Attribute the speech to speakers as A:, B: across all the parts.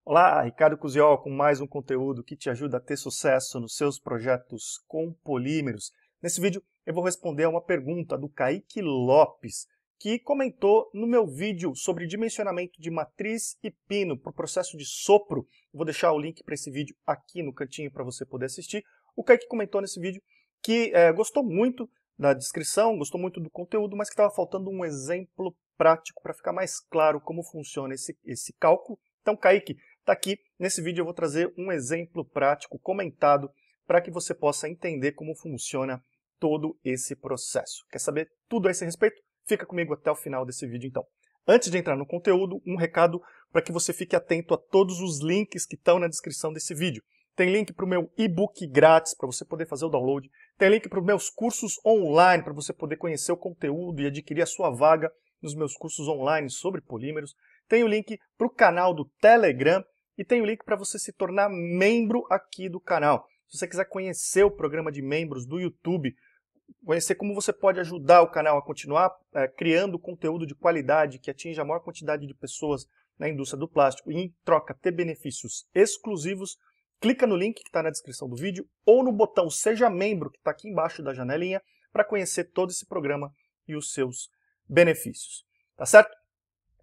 A: Olá, Ricardo Cusiol com mais um conteúdo que te ajuda a ter sucesso nos seus projetos com polímeros. Nesse vídeo eu vou responder a uma pergunta do Kaique Lopes, que comentou no meu vídeo sobre dimensionamento de matriz e pino para o processo de sopro. Vou deixar o link para esse vídeo aqui no cantinho para você poder assistir. O Kaique comentou nesse vídeo que gostou muito da descrição, gostou muito do conteúdo, mas que estava faltando um exemplo prático para ficar mais claro como funciona esse cálculo. Então, Kaique, está aqui, nesse vídeo eu vou trazer um exemplo prático comentado para que você possa entender como funciona todo esse processo. Quer saber tudo a esse respeito? Fica comigo até o final desse vídeo então. Antes de entrar no conteúdo, um recado para que você fique atento a todos os links que estão na descrição desse vídeo. Tem link para o meu e-book grátis para você poder fazer o download. Tem link para os meus cursos online para você poder conhecer o conteúdo e adquirir a sua vaga nos meus cursos online sobre polímeros. Tem o link para o canal do Telegram e tem o link para você se tornar membro aqui do canal. Se você quiser conhecer o programa de membros do YouTube, conhecer como você pode ajudar o canal a continuar criando conteúdo de qualidade que atinja a maior quantidade de pessoas na indústria do plástico e em troca ter benefícios exclusivos, clica no link que está na descrição do vídeo ou no botão Seja Membro que está aqui embaixo da janelinha para conhecer todo esse programa e os seus benefícios. Tá certo?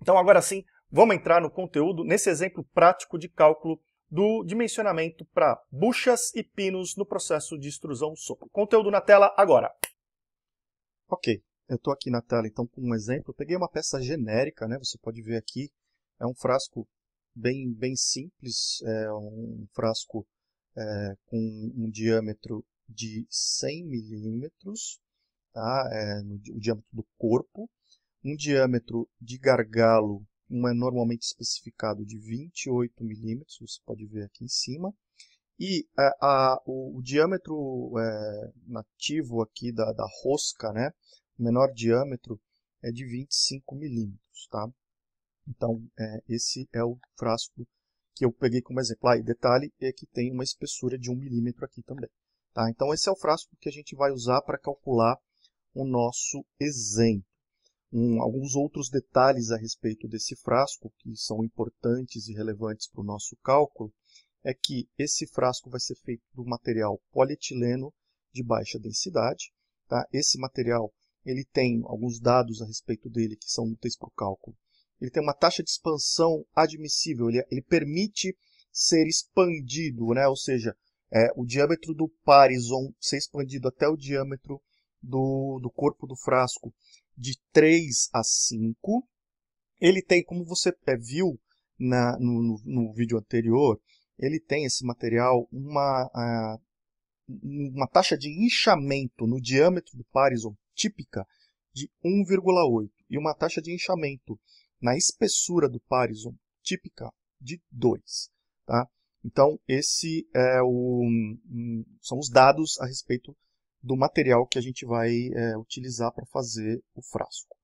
A: Então agora sim, vamos entrar no conteúdo, nesse exemplo prático de cálculo do dimensionamento para buchas e pinos no processo de extrusão-sopro. Conteúdo na tela agora. Ok, eu estou aqui na tela então com um exemplo. Eu peguei uma peça genérica, né? Você pode ver aqui, é um frasco bem simples, é um frasco com um diâmetro de 100 milímetros, tá? O diâmetro do corpo, um diâmetro de gargalo normalmente especificado de 28 milímetros, você pode ver aqui em cima, e o diâmetro nativo aqui da rosca, né, o menor diâmetro é de 25 milímetros, tá? Então, esse é o frasco que eu peguei como exemplo. E detalhe é que tem uma espessura de 1 milímetro aqui também, tá? Então, esse é o frasco que a gente vai usar para calcular o nosso exemplo. Alguns outros detalhes a respeito desse frasco, que são importantes e relevantes para o nosso cálculo, é que esse frasco vai ser feito do material polietileno de baixa densidade. Tá? Esse material ele tem alguns dados a respeito dele que são úteis para o cálculo. Ele tem uma taxa de expansão admissível, ele permite ser expandido, né? Ou seja, o diâmetro do parison ser expandido até o diâmetro do corpo do frasco de 3 a 5. Ele tem, como você viu no vídeo anterior, ele tem esse material uma taxa de inchamento no diâmetro do parison típica de 1,8 e uma taxa de inchamento na espessura do parison típica de 2. Tá? Então, esse são os dados a respeito do material que a gente vai utilizar para fazer o frasco.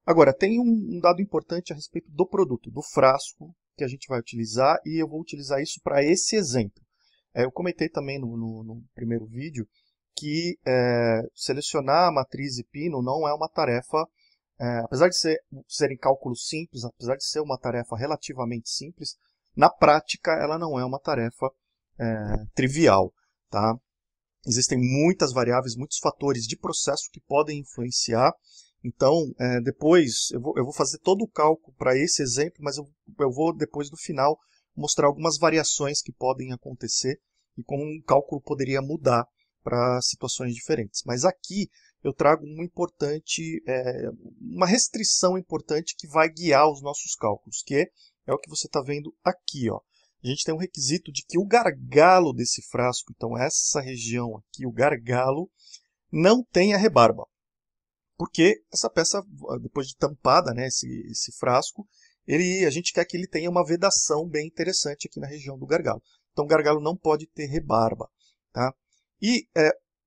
A: Agora, tem um dado importante a respeito do produto, do frasco que a gente vai utilizar, e eu vou utilizar isso para esse exemplo. Eu comentei também no primeiro vídeo que selecionar a matriz e pino não é uma tarefa, apesar de serem cálculos simples, apesar de ser uma tarefa relativamente simples, na prática ela não é uma tarefa trivial, tá? Existem muitas variáveis, muitos fatores de processo que podem influenciar. Então, depois, eu vou fazer todo o cálculo para esse exemplo, mas eu vou, depois do final, mostrar algumas variações que podem acontecer e como um cálculo poderia mudar para situações diferentes. Mas aqui eu trago uma restrição importante que vai guiar os nossos cálculos, que é o que você está vendo aqui, ó. A gente tem um requisito de que o gargalo desse frasco, então essa região aqui, o gargalo, não tenha rebarba. Porque essa peça, depois de tampada, né, esse frasco, a gente quer que ele tenha uma vedação bem interessante aqui na região do gargalo. Então o gargalo não pode ter rebarba. Tá? E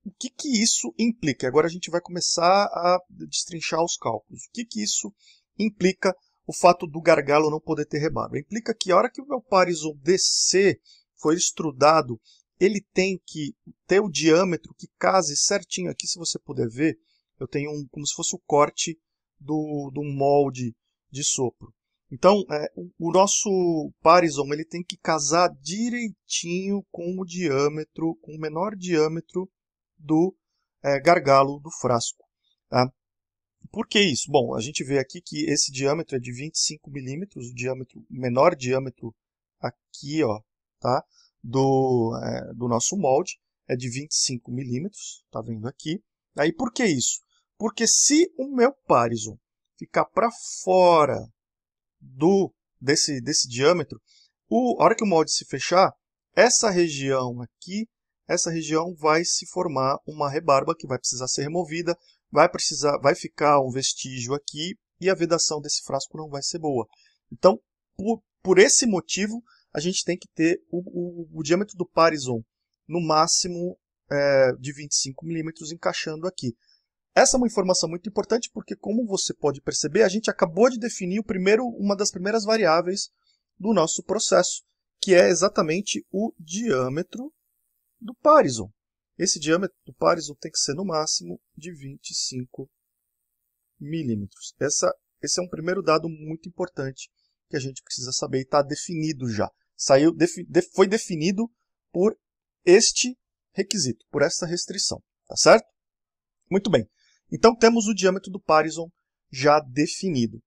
A: o que isso implica? Agora a gente vai começar a destrinchar os cálculos. O que isso implica o fato do gargalo não poder ter rebarba? Implica que a hora que o meu parison DC for extrudado ele tem que ter o diâmetro que case certinho. Aqui, se você puder ver, eu tenho como se fosse o corte do molde de sopro. Então, o nosso Parison ele tem que casar direitinho com o diâmetro, com o menor diâmetro do gargalo do frasco. Tá? Por que isso? Bom, a gente vê aqui que esse diâmetro é de 25 milímetros, o menor diâmetro aqui, ó, tá? do nosso molde é de 25 milímetros, tá vendo aqui? Aí por que isso? Porque se o meu Parison ficar para fora desse diâmetro, a hora que o molde se fechar, essa região aqui, essa região vai se formar uma rebarba que vai precisar ser removida, vai ficar um vestígio aqui e a vedação desse frasco não vai ser boa. Então, por esse motivo, a gente tem que ter o diâmetro do Parison no máximo de 25 milímetros encaixando aqui. Essa é uma informação muito importante porque, como você pode perceber, a gente acabou de definir uma das primeiras variáveis do nosso processo, que é exatamente o diâmetro do Parison. Esse diâmetro do Parison tem que ser no máximo de 25 milímetros. Esse é um primeiro dado muito importante que a gente precisa saber e está definido já. Foi definido por este requisito, por essa restrição. Tá certo? Muito bem. Então temos o diâmetro do Parison já definido. O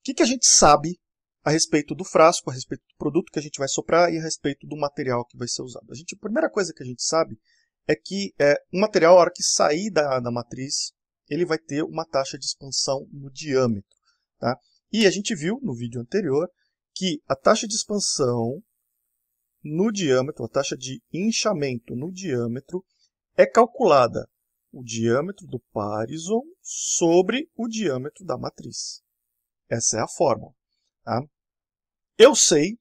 A: que a gente sabe a respeito do frasco, a respeito do produto que a gente vai soprar e a respeito do material que vai ser usado? A primeira coisa que a gente sabe é que o material, a hora que sair da matriz, ele vai ter uma taxa de expansão no diâmetro. Tá? E a gente viu no vídeo anterior que a taxa de expansão no diâmetro, a taxa de inchamento no diâmetro, é calculada o diâmetro do Parison sobre o diâmetro da matriz. Essa é a fórmula. Tá? Eu sei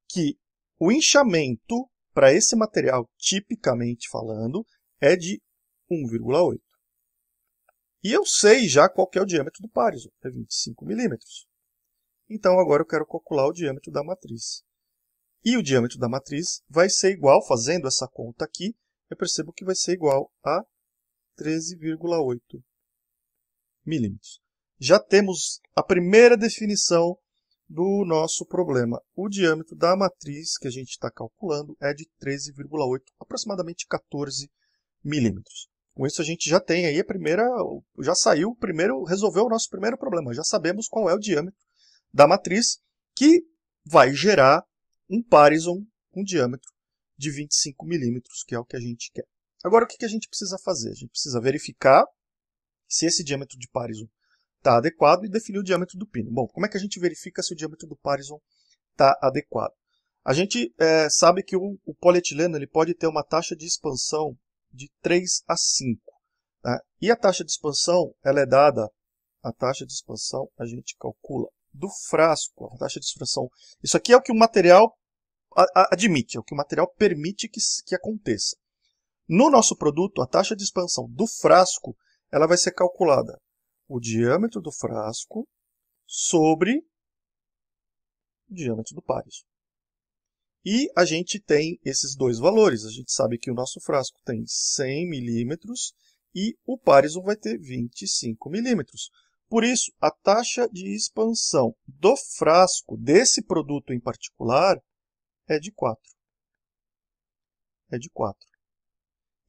A: que o inchamento para esse material, tipicamente falando, é de 1,8. E eu sei já qual que é o diâmetro do Parison, é 25 milímetros. Então agora eu quero calcular o diâmetro da matriz. E o diâmetro da matriz vai ser igual, fazendo essa conta aqui, eu percebo que vai ser igual a 13,8 milímetros. Já temos a primeira definição do nosso problema. O diâmetro da matriz que a gente está calculando é de 13,8, aproximadamente 14 milímetros. Com isso a gente já tem aí resolveu o nosso primeiro problema. Já sabemos qual é o diâmetro da matriz que vai gerar um Parison com diâmetro de 25 milímetros, que é o que a gente quer. Agora, o que a gente precisa fazer? A gente precisa verificar se esse diâmetro de Parison está adequado e definir o diâmetro do pino. Bom, como é que a gente verifica se o diâmetro do Parison está adequado? A gente sabe que o polietileno ele pode ter uma taxa de expansão de 3 a 5. Tá? E a taxa de expansão ela é dada, a taxa de expansão a gente calcula do frasco, a taxa de expansão. Isso aqui é o que o material admite, é o que o material permite que aconteça. No nosso produto, a taxa de expansão do frasco ela vai ser calculada o diâmetro do frasco sobre o diâmetro do Parison. E a gente tem esses dois valores. A gente sabe que o nosso frasco tem 100 milímetros e o Parison vai ter 25 milímetros. Por isso, a taxa de expansão do frasco, desse produto em particular, é de 4. É de 4.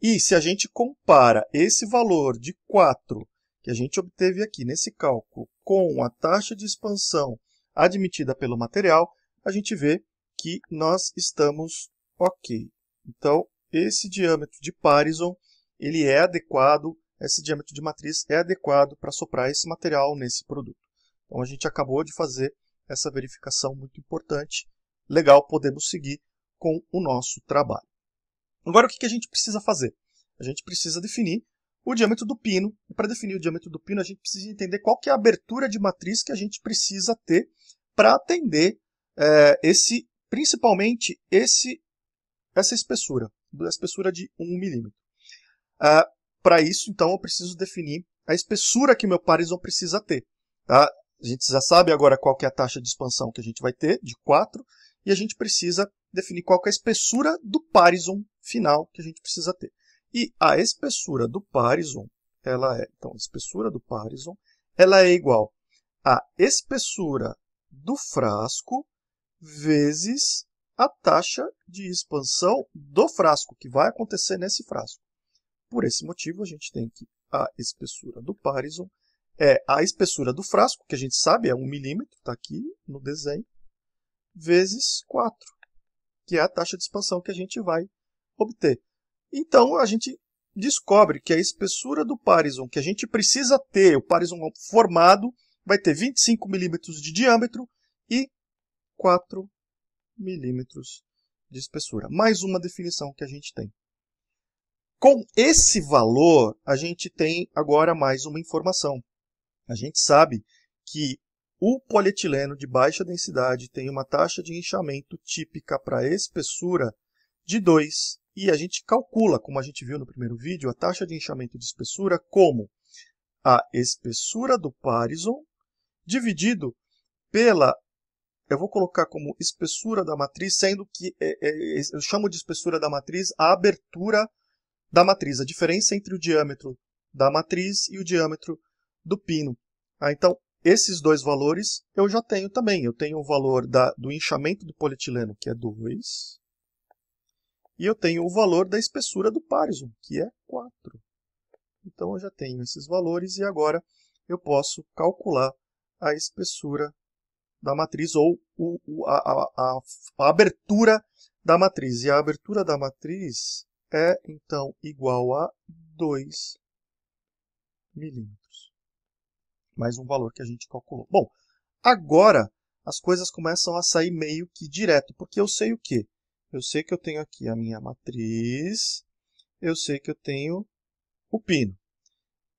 A: E se a gente compara esse valor de 4 que a gente obteve aqui nesse cálculo com a taxa de expansão admitida pelo material, a gente vê que nós estamos ok. Então, esse diâmetro de Parison ele é adequado, esse diâmetro de matriz é adequado para soprar esse material nesse produto. Então, a gente acabou de fazer essa verificação muito importante. Legal, podemos seguir com o nosso trabalho. Agora, o que a gente precisa fazer? A gente precisa definir o diâmetro do pino. E para definir o diâmetro do pino, a gente precisa entender qual que é a abertura de matriz que a gente precisa ter para atender principalmente essa espessura, a espessura de 1 milímetro. Para isso, então, eu preciso definir a espessura que o meu Parison precisa ter. Tá? A gente já sabe agora qual que é a taxa de expansão que a gente vai ter, de 4, e a gente precisa definir qual que é a espessura do Parizon final que a gente precisa ter. E a espessura do Parizon, então, a espessura do Parizon, ela é igual à espessura do frasco vezes a taxa de expansão do frasco, que vai acontecer nesse frasco. Por esse motivo, a gente tem que a espessura do Parizon é a espessura do frasco, que a gente sabe é 1 milímetro, está aqui no desenho, vezes 4, que é a taxa de expansão que a gente vai obter. Então, a gente descobre que a espessura do Parizon que a gente precisa ter, o Parizon formado, vai ter 25 milímetros de diâmetro e 4 milímetros de espessura. Mais uma definição que a gente tem. Com esse valor, a gente tem agora mais uma informação. A gente sabe que o polietileno de baixa densidade tem uma taxa de inchamento típica para espessura de 2. E a gente calcula, como a gente viu no primeiro vídeo, a taxa de inchamento de espessura como a espessura do Parizon dividido pela, eu vou colocar como espessura da matriz, sendo que eu chamo de espessura da matriz a abertura da matriz, a diferença entre o diâmetro da matriz e o diâmetro do pino. Então, esses dois valores eu já tenho também. Eu tenho o valor do inchamento do polietileno, que é 2, e eu tenho o valor da espessura do Parizon, que é 4. Então, eu já tenho esses valores e agora eu posso calcular a espessura da matriz ou a abertura da matriz. E a abertura da matriz é, então, igual a 2 milímetros. Mais um valor que a gente calculou. Bom, agora as coisas começam a sair meio que direto, porque eu sei o quê? Eu sei que eu tenho aqui a minha matriz, eu sei que eu tenho o pino.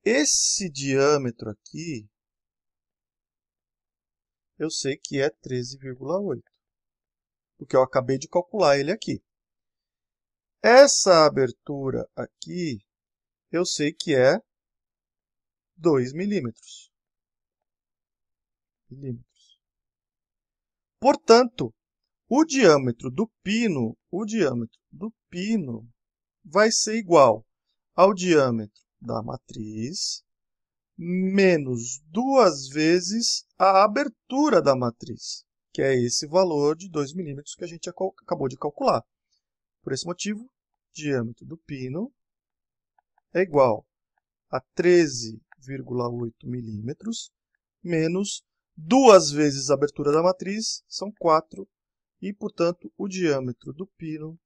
A: Esse diâmetro aqui, eu sei que é 13,8, porque eu acabei de calcular ele aqui. Essa abertura aqui, eu sei que é 2 milímetros. Portanto, o diâmetro do pino vai ser igual ao diâmetro da matriz menos 2 vezes a abertura da matriz, que é esse valor de 2 milímetros que a gente acabou de calcular. Por esse motivo, o diâmetro do pino é igual a 13,8 milímetros menos 2 vezes a abertura da matriz, são 4, e, portanto, o diâmetro do pino,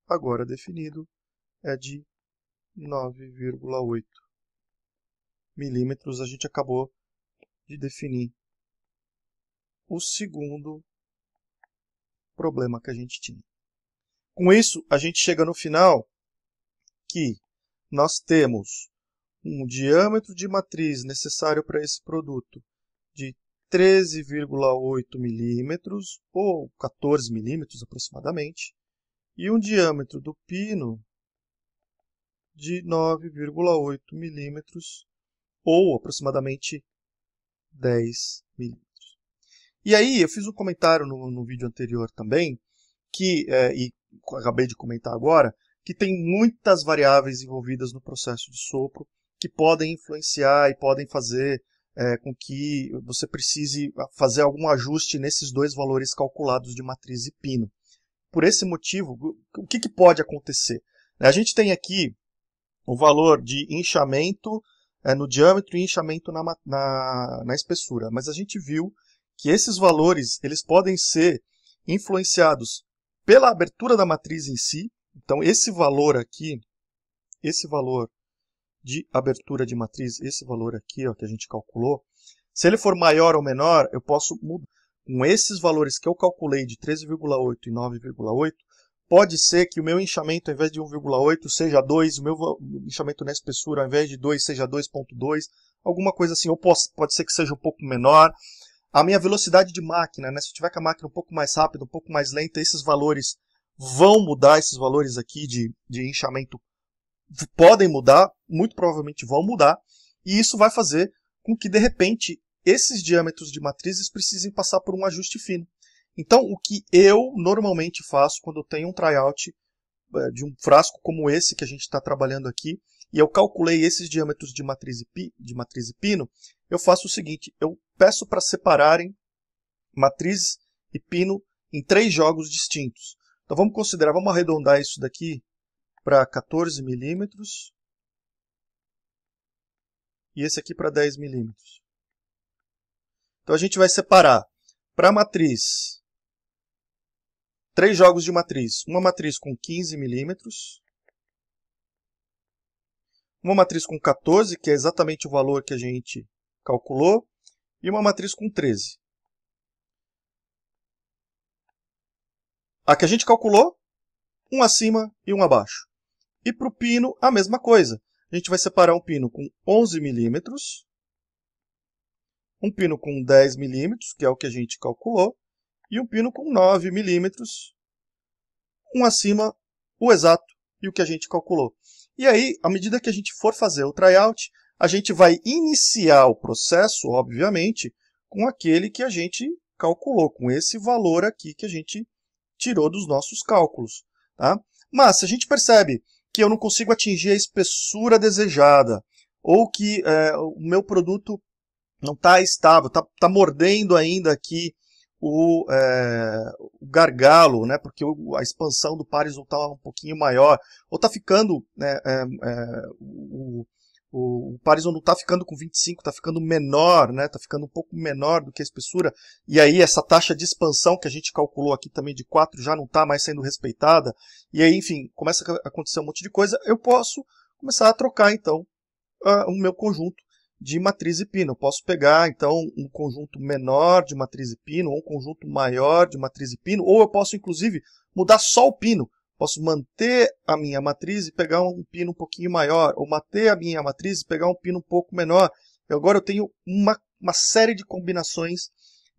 A: agora definido, é de 9,8 milímetros. A gente acabou de definir o segundo problema que a gente tinha. Com isso, a gente chega no final que nós temos um diâmetro de matriz necessário para esse produto de 13,8 milímetros, ou 14 milímetros aproximadamente, e um diâmetro do pino de 9,8 milímetros, ou aproximadamente 10 milímetros. E aí, eu fiz um comentário no vídeo anterior também, e acabei de comentar agora, que tem muitas variáveis envolvidas no processo de sopro, que podem influenciar e podem fazer com que você precise fazer algum ajuste nesses dois valores calculados de matriz e pino. Por esse motivo, o que pode acontecer? A gente tem aqui o valor de inchamento no diâmetro e inchamento na espessura, mas a gente viu que esses valores eles podem ser influenciados pela abertura da matriz em si. Então, esse valor aqui, esse valor de abertura de matriz, esse valor aqui ó, que a gente calculou, se ele for maior ou menor, eu posso mudar. Com esses valores que eu calculei de 13,8 e 9,8, pode ser que o meu inchamento, ao invés de 1,8, seja 2, o meu inchamento na espessura, ao invés de 2, seja 2,2, alguma coisa assim, ou pode ser que seja um pouco menor. A minha velocidade de máquina, né, se eu tiver com a máquina um pouco mais rápida, um pouco mais lenta, esses valores vão mudar, esses valores aqui de inchamento podem mudar, muito provavelmente vão mudar, e isso vai fazer com que, de repente, esses diâmetros de matrizes precisem passar por um ajuste fino. Então, o que eu normalmente faço quando eu tenho um tryout de um frasco como esse que a gente está trabalhando aqui, e eu calculei esses diâmetros de matriz e pino, eu faço o seguinte, eu peço para separarem matriz e pino em 3 jogos distintos. Então vamos considerar, vamos arredondar isso daqui para 14 milímetros e esse aqui para 10 milímetros. Então a gente vai separar para a matriz 3 jogos de matriz. Uma matriz com 15 milímetros, uma matriz com 14, que é exatamente o valor que a gente calculou, e uma matriz com 13. A que a gente calculou, um acima e um abaixo. E para o pino, a mesma coisa. A gente vai separar um pino com 11 milímetros, um pino com 10 milímetros, que é o que a gente calculou, e um pino com 9 milímetros, um acima, o exato e o que a gente calculou. E aí, à medida que a gente for fazer o tryout, a gente vai iniciar o processo, obviamente, com aquele que a gente calculou, com esse valor aqui que a gente tirou dos nossos cálculos. Tá? Mas se a gente percebe que eu não consigo atingir a espessura desejada, ou que o meu produto não está estável, está mordendo ainda aqui o gargalo, né, porque a expansão do Parisol está um pouquinho maior, ou está ficando, o Parisol não está ficando com 25, está ficando menor, né, está ficando um pouco menor do que a espessura, e aí essa taxa de expansão que a gente calculou aqui também de 4 já não está mais sendo respeitada, e aí, enfim, começa a acontecer um monte de coisa, eu posso começar a trocar, então, o meu conjunto de matriz e pino. Eu posso pegar, então, um conjunto menor de matriz e pino, ou um conjunto maior de matriz e pino, ou eu posso, inclusive, mudar só o pino. Posso manter a minha matriz e pegar um pino um pouquinho maior, ou manter a minha matriz e pegar um pino um pouco menor. E agora eu tenho uma série de combinações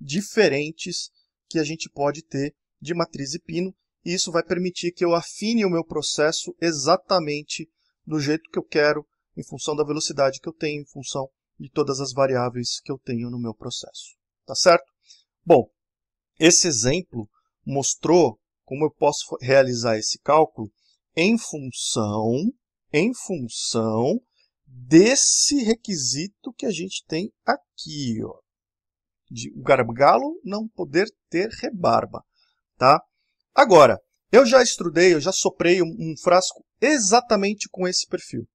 A: diferentes que a gente pode ter de matriz e pino, e isso vai permitir que eu afine o meu processo exatamente do jeito que eu quero, em função da velocidade que eu tenho, em função de todas as variáveis que eu tenho no meu processo. Tá certo? Bom, esse exemplo mostrou como eu posso realizar esse cálculo em função desse requisito que a gente tem aqui, ó, de o gargalo não poder ter rebarba. Tá? Agora, eu já estudei, eu já soprei um frasco exatamente com esse perfil.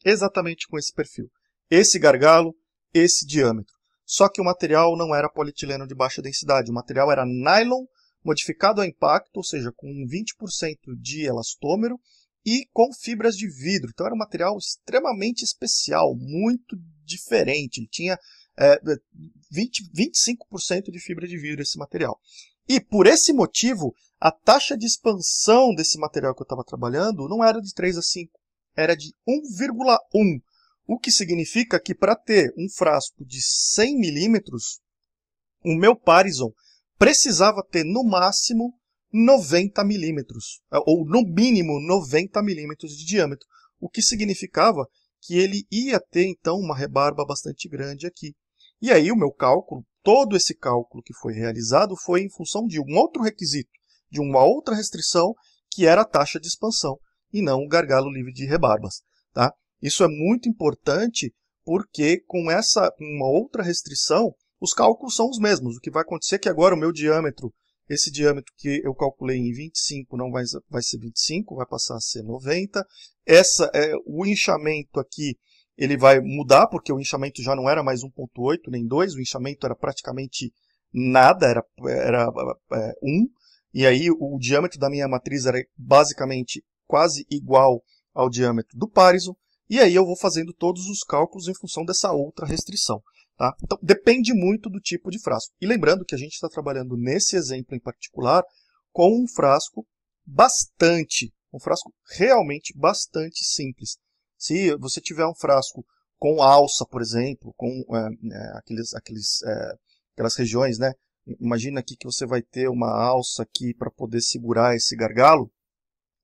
A: Exatamente com esse perfil. Esse gargalo, esse diâmetro. Só que o material não era polietileno de baixa densidade. O material era nylon modificado a impacto, ou seja, com 20% de elastômero e com fibras de vidro. Então era um material extremamente especial, muito diferente. Ele tinha 25% de fibra de vidro esse material. E por esse motivo, a taxa de expansão desse material que eu estava trabalhando não era de 3 a 5. Era de 1,1, o que significa que para ter um frasco de 100 milímetros, o meu Parisol precisava ter no máximo 90 milímetros, ou no mínimo 90 milímetros de diâmetro, o que significava que ele ia ter então uma rebarba bastante grande aqui. E aí o meu cálculo, todo esse cálculo que foi realizado foi em função de um outro requisito, de uma outra restrição, que era a taxa de expansão, e não o gargalo livre de rebarbas. Tá? Isso é muito importante porque com uma outra restrição, os cálculos são os mesmos. O que vai acontecer é que agora o meu diâmetro, esse diâmetro que eu calculei em 25 não vai ser 25, vai passar a ser 90. O inchamento aqui ele vai mudar, porque o inchamento já não era mais 1,8 nem 2, o inchamento era praticamente nada, era 1. E aí o diâmetro da minha matriz era basicamente quase igual ao diâmetro do Parisol, e aí eu vou fazendo todos os cálculos em função dessa outra restrição. Tá? Então, depende muito do tipo de frasco. E lembrando que a gente está trabalhando nesse exemplo em particular com um frasco realmente bastante simples. Se você tiver um frasco com alça, por exemplo, com aquelas regiões, né? Imagina aqui que você vai ter uma alça aqui para poder segurar esse gargalo,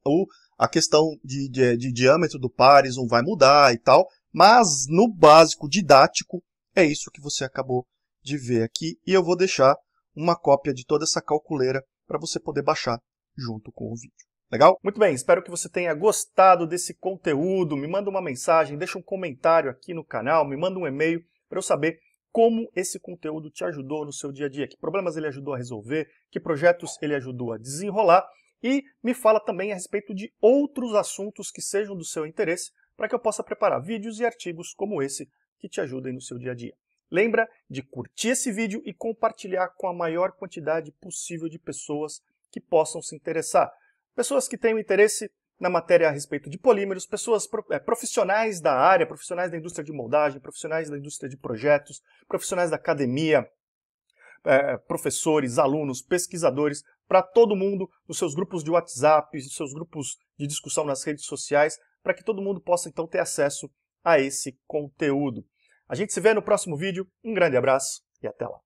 A: ou a questão de diâmetro do Parisol vai mudar e tal, mas no básico didático é isso que você acabou de ver aqui, e eu vou deixar uma cópia de toda essa calculeira para você poder baixar junto com o vídeo. Legal? Muito bem, espero que você tenha gostado desse conteúdo. Me manda uma mensagem, deixa um comentário aqui no canal, me manda um e-mail para eu saber como esse conteúdo te ajudou no seu dia a dia, que problemas ele ajudou a resolver, que projetos ele ajudou a desenrolar, e me fala também a respeito de outros assuntos que sejam do seu interesse, para que eu possa preparar vídeos e artigos como esse que te ajudem no seu dia a dia. Lembra de curtir esse vídeo e compartilhar com a maior quantidade possível de pessoas que possam se interessar. Pessoas que tenham interesse na matéria a respeito de polímeros, pessoas profissionais da área, profissionais da indústria de moldagem, profissionais da indústria de projetos, profissionais da academia, professores, alunos, pesquisadores, para todo mundo, nos seus grupos de WhatsApp, nos seus grupos de discussão nas redes sociais, para que todo mundo possa então ter acesso a esse conteúdo. A gente se vê no próximo vídeo, um grande abraço e até lá!